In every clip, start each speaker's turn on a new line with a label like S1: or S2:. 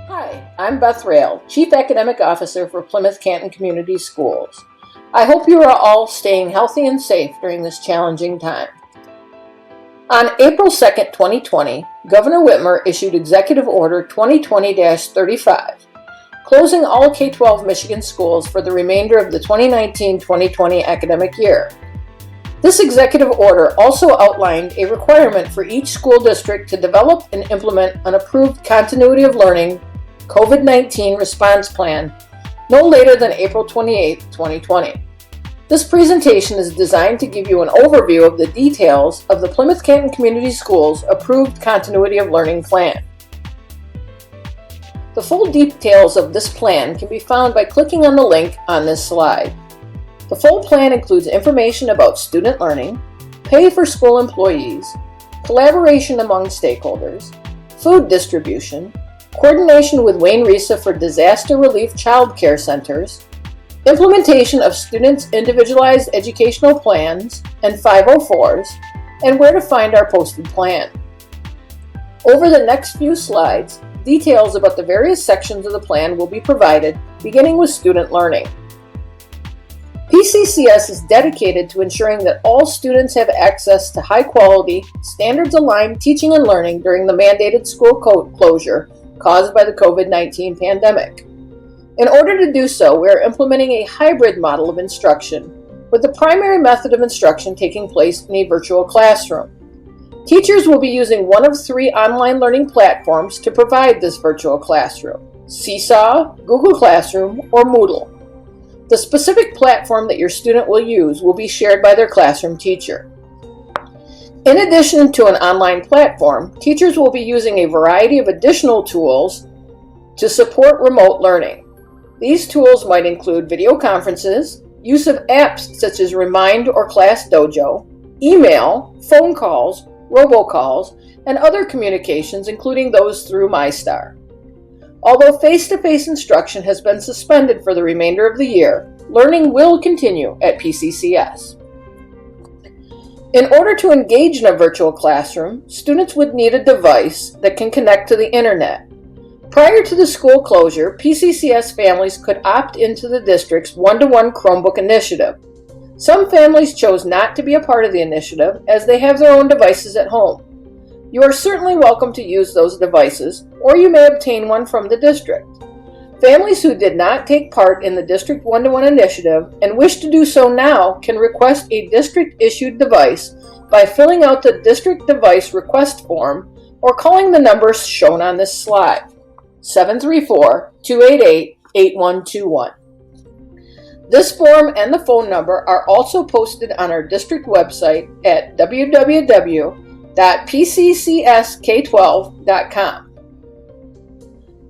S1: Hi, I'm Beth Rail, Chief Academic Officer for Plymouth-Canton Community Schools. I hope you are all staying healthy and safe during this challenging time. On April 2nd, 2020, Governor Whitmer issued Executive Order 2020-35, closing all K-12 Michigan schools for the remainder of the 2019-2020 academic year. This executive order also outlined a requirement for each school district to develop and implement an approved continuity of learning COVID-19 response plan no later than April 28, 2020. This presentation is designed to give you an overview of the details of the Plymouth-Canton Community Schools approved continuity of learning plan. The full details of this plan can be found by clicking on the link on this slide. The full plan includes information about student learning, pay for school employees, collaboration among stakeholders, food distribution, coordination with Wayne Risa for disaster relief child care centers, implementation of students' individualized educational plans and 504s, and where to find our posted plan. Over the next few slides, details about the various sections of the plan will be provided, beginning with student learning. P-CCS is dedicated to ensuring that all students have access to high-quality, standards-aligned teaching and learning during the mandated school closure caused by the COVID-19 pandemic. In order to do so, we are implementing a hybrid model of instruction, with the primary method of instruction taking place in a virtual classroom. Teachers will be using one of 3 online learning platforms to provide this virtual classroom: Seesaw, Google Classroom, or Moodle. The specific platform that your student will use will be shared by their classroom teacher. In addition to an online platform, teachers will be using a variety of additional tools to support remote learning. These tools might include video conferences, use of apps such as Remind or Class Dojo, email, phone calls, robocalls, and other communications, including those through MyStar. Although face-to-face instruction has been suspended for the remainder of the year, learning will continue at P-CCS. In order to engage in a virtual classroom, students would need a device that can connect to the internet. Prior to the school closure, P-CCS families could opt into the district's one-to-one Chromebook initiative. Some families chose not to be a part of the initiative as they have their own devices at home. You are certainly welcome to use those devices, or you may obtain one from the district. Families who did not take part in the District One-to-One initiative and wish to do so now can request a district-issued device by filling out the District Device Request form or calling the numbers shown on this slide, 734-288-8121. This form and the phone number are also posted on our district website at www.pccsk12.com.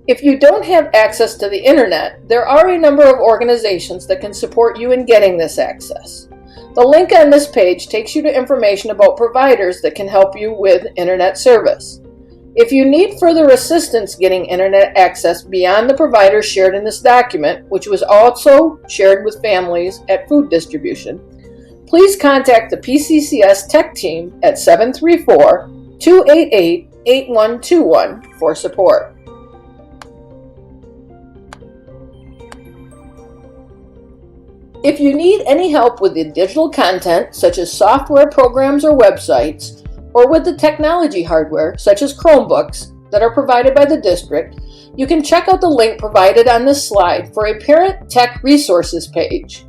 S1: If you don't have access to the internet, there are a number of organizations that can support you in getting this access. The link on this page takes you to information about providers that can help you with internet service. If you need further assistance getting internet access beyond the providers shared in this document, which was also shared with families at food distribution, please contact the P-CCS Tech Team at 734-288-8121 for support. If you need any help with the digital content, such as software programs or websites, or with the technology hardware, such as Chromebooks, that are provided by the district, you can check out the link provided on this slide for a Parent Tech Resources page.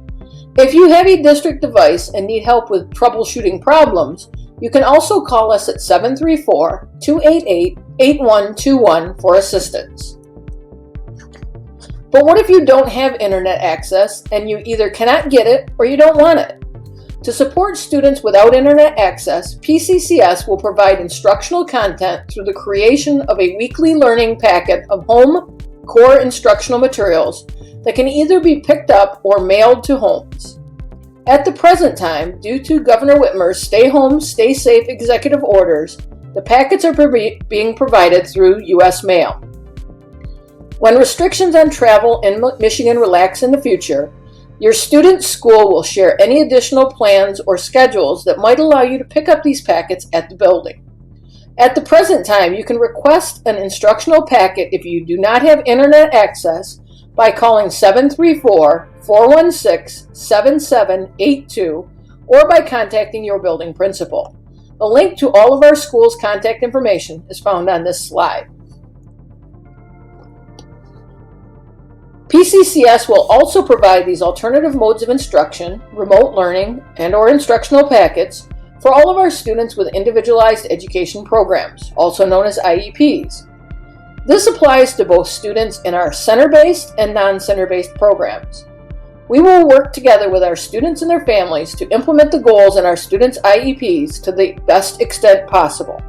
S1: If you have a district device and need help with troubleshooting problems, you can also call us at 734-288-8121 for assistance. But what if you don't have internet access and you either cannot get it or you don't want it? To support students without internet access, P-CCS will provide instructional content through the creation of a weekly learning packet of home core instructional materials that can either be picked up or mailed to homes. At the present time, due to Governor Whitmer's Stay Home, Stay Safe executive orders, the packets are being provided through U.S. mail. When restrictions on travel in Michigan relax in the future, your student's school will share any additional plans or schedules that might allow you to pick up these packets at the building. At the present time, you can request an instructional packet if you do not have internet access by calling 734-416-7782 or by contacting your building principal. The link to all of our schools' contact information is found on this slide. P-CCS will also provide these alternative modes of instruction, remote learning, and/or instructional packets for all of our students with individualized education programs, also known as IEPs. This applies to both students in our center-based and non-center-based programs. We will work together with our students and their families to implement the goals in our students' IEPs to the best extent possible.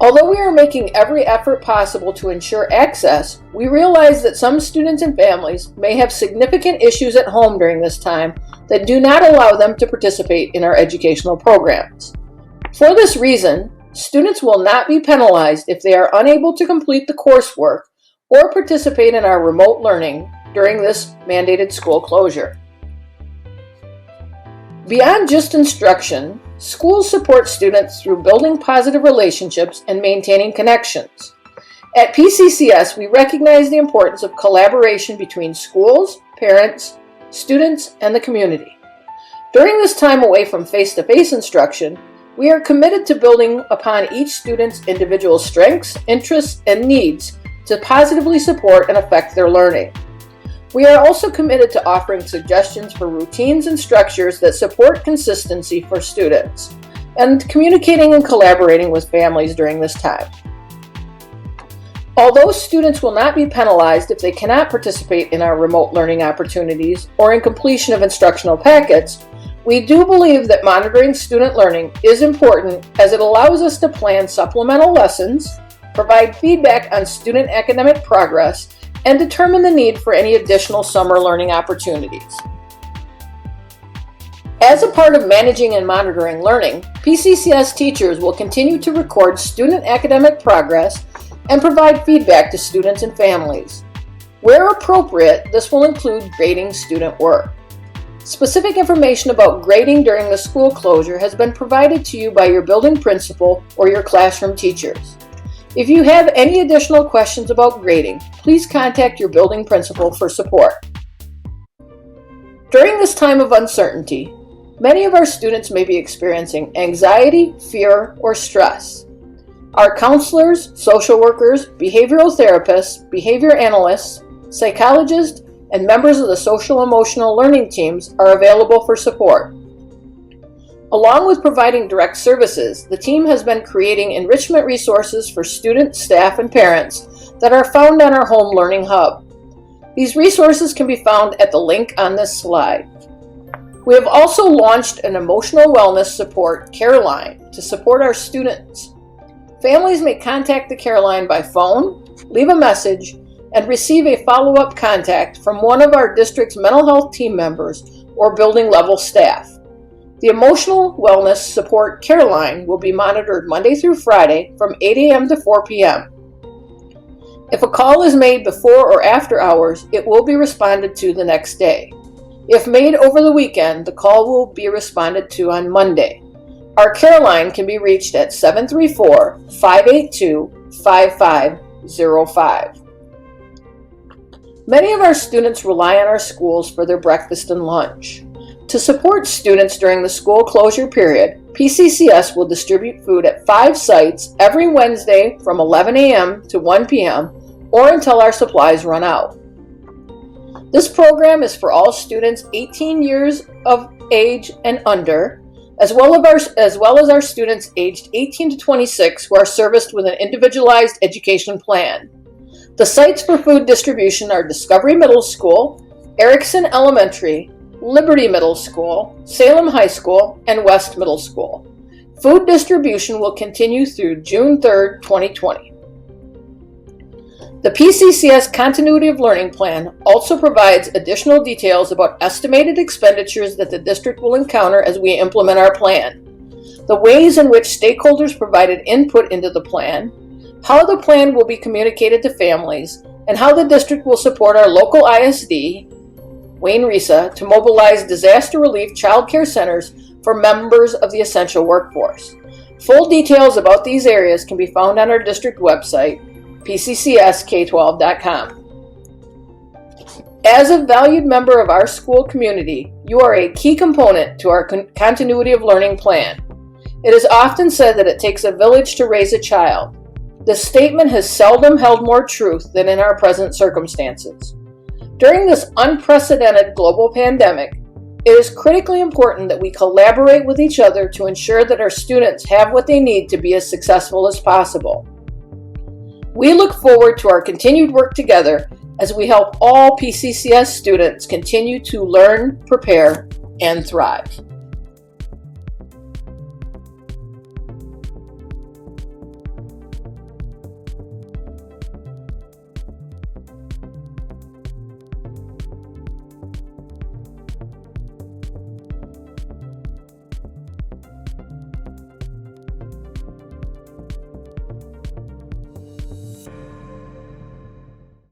S1: Although we are making every effort possible to ensure access, we realize that some students and families may have significant issues at home during this time that do not allow them to participate in our educational programs. For this reason, students will not be penalized if they are unable to complete the coursework or participate in our remote learning during this mandated school closure. Beyond just instruction, schools support students through building positive relationships and maintaining connections. At P-CCS, we recognize the importance of collaboration between schools, parents, students, and the community. During this time away from face-to-face instruction, we are committed to building upon each student's individual strengths, interests, and needs to positively support and affect their learning. We are also committed to offering suggestions for routines and structures that support consistency for students, and communicating and collaborating with families during this time. Although students will not be penalized if they cannot participate in our remote learning opportunities or in completion of instructional packets, we do believe that monitoring student learning is important as it allows us to plan supplemental lessons, provide feedback on student academic progress, and determine the need for any additional summer learning opportunities. As a part of managing and monitoring learning, P-CCS teachers will continue to record student academic progress and provide feedback to students and families. Where appropriate, this will include grading student work. Specific information about grading during the school closure has been provided to you by your building principal or your classroom teachers. If you have any additional questions about grading, please contact your building principal for support. During this time of uncertainty, many of our students may be experiencing anxiety, fear, or stress. Our counselors, social workers, behavioral therapists, behavior analysts, psychologists, and members of the social-emotional learning teams are available for support. Along with providing direct services, the team has been creating enrichment resources for students, staff, and parents that are found on our home learning hub. These resources can be found at the link on this slide. We have also launched an emotional wellness support care line to support our students. Families may contact the care line by phone, leave a message, and receive a follow-up contact from one of our district's mental health team members or building level staff. The Emotional Wellness Support Care Line will be monitored Monday through Friday from 8 a.m. to 4 p.m. If a call is made before or after hours, it will be responded to the next day. If made over the weekend, the call will be responded to on Monday. Our care line can be reached at 734-582-5505. Many of our students rely on our schools for their breakfast and lunch. To support students during the school closure period, P-CCS will distribute food at 5 sites every Wednesday from 11 a.m. to 1 p.m. or until our supplies run out. This program is for all students 18 years of age and under, as well as our students aged 18 to 26 who are serviced with an individualized education plan. The sites for food distribution are Discovery Middle School, Erickson Elementary, Liberty Middle School, Salem High School, and West Middle School. Food distribution will continue through June 3, 2020. The P-CCS Continuity of Learning Plan also provides additional details about estimated expenditures that the district will encounter as we implement our plan, the ways in which stakeholders provided input into the plan, how the plan will be communicated to families, and how the district will support our local ISD, Wayne Risa, to mobilize disaster relief child care centers for members of the essential workforce. Full details about these areas can be found on our district website, pccsk12.com. As a valued member of our school community, you are a key component to our continuity of learning plan. It is often said that it takes a village to raise a child. This statement has seldom held more truth than in our present circumstances. During this unprecedented global pandemic, it is critically important that we collaborate with each other to ensure that our students have what they need to be as successful as possible. We look forward to our continued work together as we help all P-CCS students continue to learn, prepare, and thrive.